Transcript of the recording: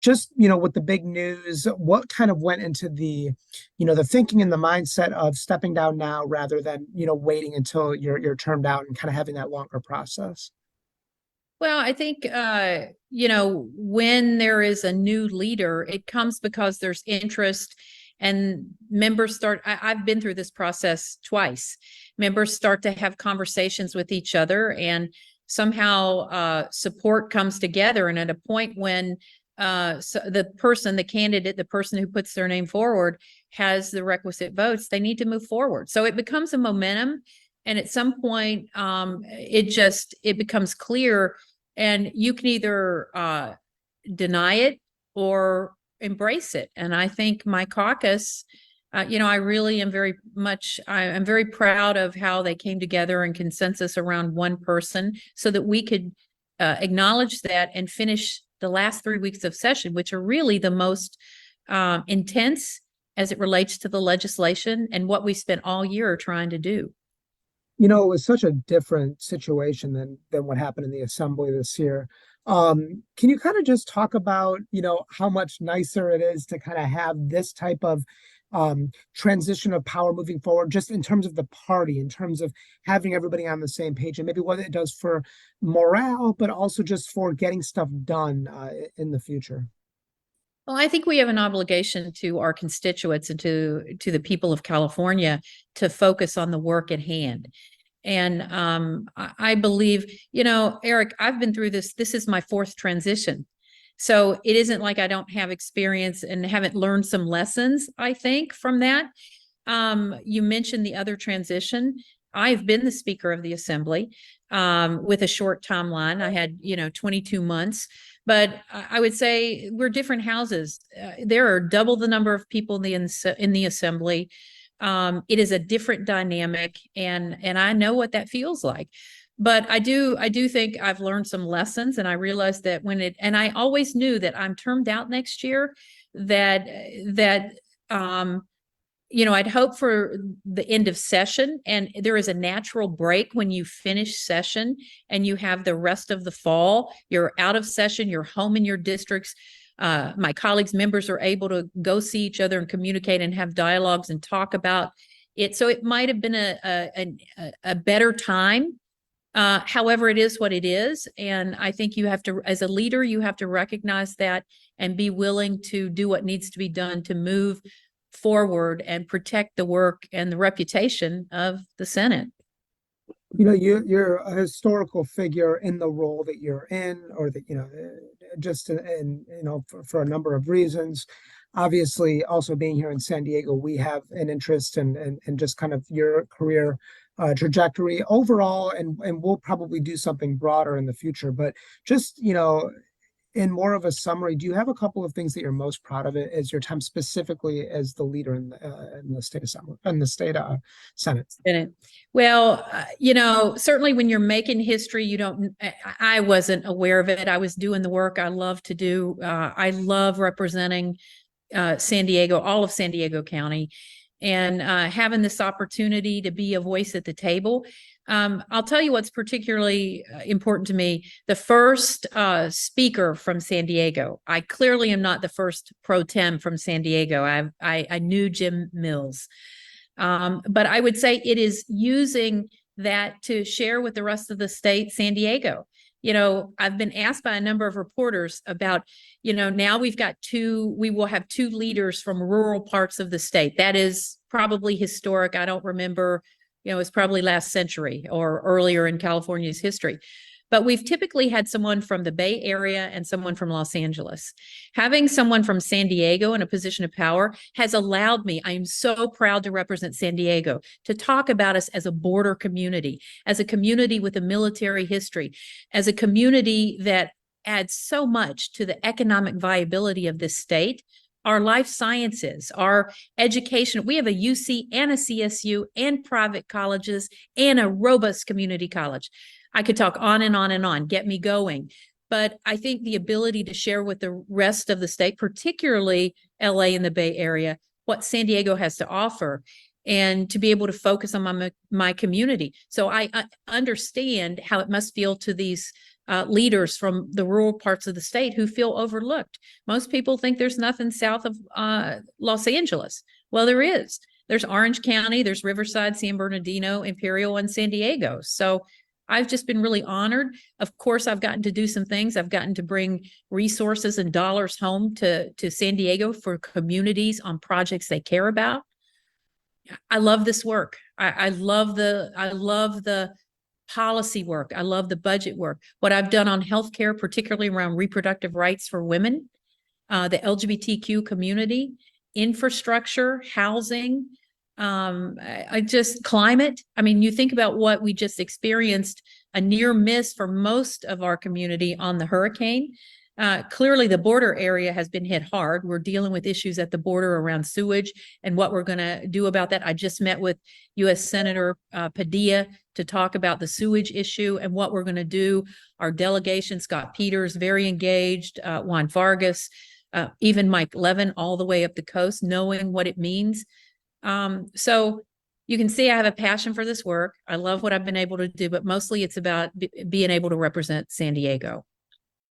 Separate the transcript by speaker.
Speaker 1: just, with the big news, what kind of went into the thinking and the mindset of stepping down now rather than, waiting until you're termed out and kind of having that longer process?
Speaker 2: Well, I think, when there is a new leader, it comes because there's interest and members start. I've been through this process twice. Members start to have conversations with each other, and somehow support comes together. And at a point when so the candidate, the person who puts their name forward has the requisite votes, they need to move forward. So it becomes a momentum. And at some point, it becomes clear, and you can either deny it or embrace it. And I think my caucus, I really am I'm very proud of how they came together in consensus around one person so that we could acknowledge that and finish the last 3 weeks of session, which are really the most intense as it relates to the legislation and what we spent all year trying to do.
Speaker 1: It was such a different situation than what happened in the assembly this year. Can you kind of just talk about, how much nicer it is to kind of have this type of transition of power moving forward, just in terms of the party, in terms of having everybody on the same page, and maybe what it does for morale, but also just for getting stuff done in the future?
Speaker 2: Well, I think we have an obligation to our constituents and to the people of California to focus on the work at hand. And I believe, Eric, I've been through this. This is my fourth transition. So it isn't like I don't have experience and haven't learned some lessons, I think, from that. You mentioned the other transition. I've been the Speaker of the Assembly with a short timeline. I had, 22 months. But I would say we're different houses. There are double the number of people in the assembly. It is a different dynamic, and I know what that feels like. But I do think I've learned some lessons, and I realized that and I always knew that I'm termed out next year. That I'd hope for the end of session, and there is a natural break when you finish session and you have the rest of the fall. You're out of session, you're home in your districts. My colleagues, members are able to go see each other and communicate and have dialogues and talk about it. So it might have been a better time. However, it is what it is. And I think you have to, as a leader, you have to recognize that and be willing to do what needs to be done to move forward and protect the work and the reputation of the Senate.
Speaker 1: You're a historical figure in the role that you're in, or that, just in, for a number of reasons. Obviously, also being here in San Diego, we have an interest in just kind of your career trajectory overall, and we'll probably do something broader in the future. But just, in more of a summary, do you have a couple of things that you're most proud of it as your time specifically as the leader in the state assembly and the state Senate?
Speaker 2: Well, certainly when you're making history, you don't. I wasn't aware of it. I was doing the work I love to do. I love representing San Diego, all of San Diego County, and having this opportunity to be a voice at the table. I'll tell you what's particularly important to me. The first speaker from San Diego. I clearly am not the first pro tem from San Diego. I knew Jim Mills. But I would say it is using that to share with the rest of the state, San Diego. I've been asked by a number of reporters about, now we will have two leaders from rural parts of the state. That is probably historic. I don't remember, it's probably last century or earlier in California's history. But we've typically had someone from the Bay Area and someone from Los Angeles. Having someone from San Diego in a position of power has allowed me, I am so proud to represent San Diego, to talk about us as a border community, as a community with a military history, as a community that adds so much to the economic viability of this state. Our life sciences, our education. We have a UC and a CSU and private colleges and a robust community college. I could talk on and on and on, get me going. But I think the ability to share with the rest of the state, particularly LA and the Bay Area, what San Diego has to offer, and to be able to focus on my community. So I understand how it must feel to these leaders from the rural parts of the state who feel overlooked. Most people think there's nothing south of Los Angeles. Well, there is. There's Orange County, there's Riverside, San Bernardino, Imperial, and San Diego. So I've just been really honored. Of course, I've gotten to do some things. I've gotten to bring resources and dollars home to San Diego for communities on projects they care about. I love this work. I love the policy work. I love the budget work. What I've done on healthcare, particularly around reproductive rights for women, the LGBTQ community, infrastructure, housing, I just climate. I mean, you think about what we just experienced, a near miss for most of our community on the hurricane. Clearly, the border area has been hit hard. We're dealing with issues at the border around sewage and what we're going to do about that. I just met with U.S. Senator Padilla to talk about the sewage issue and what we're going to do. Our delegation, Scott Peters, very engaged, Juan Vargas, even Mike Levin, all the way up the coast, knowing what it means. So you can see I have a passion for this work. I love what I've been able to do, but mostly it's about being able to represent San Diego.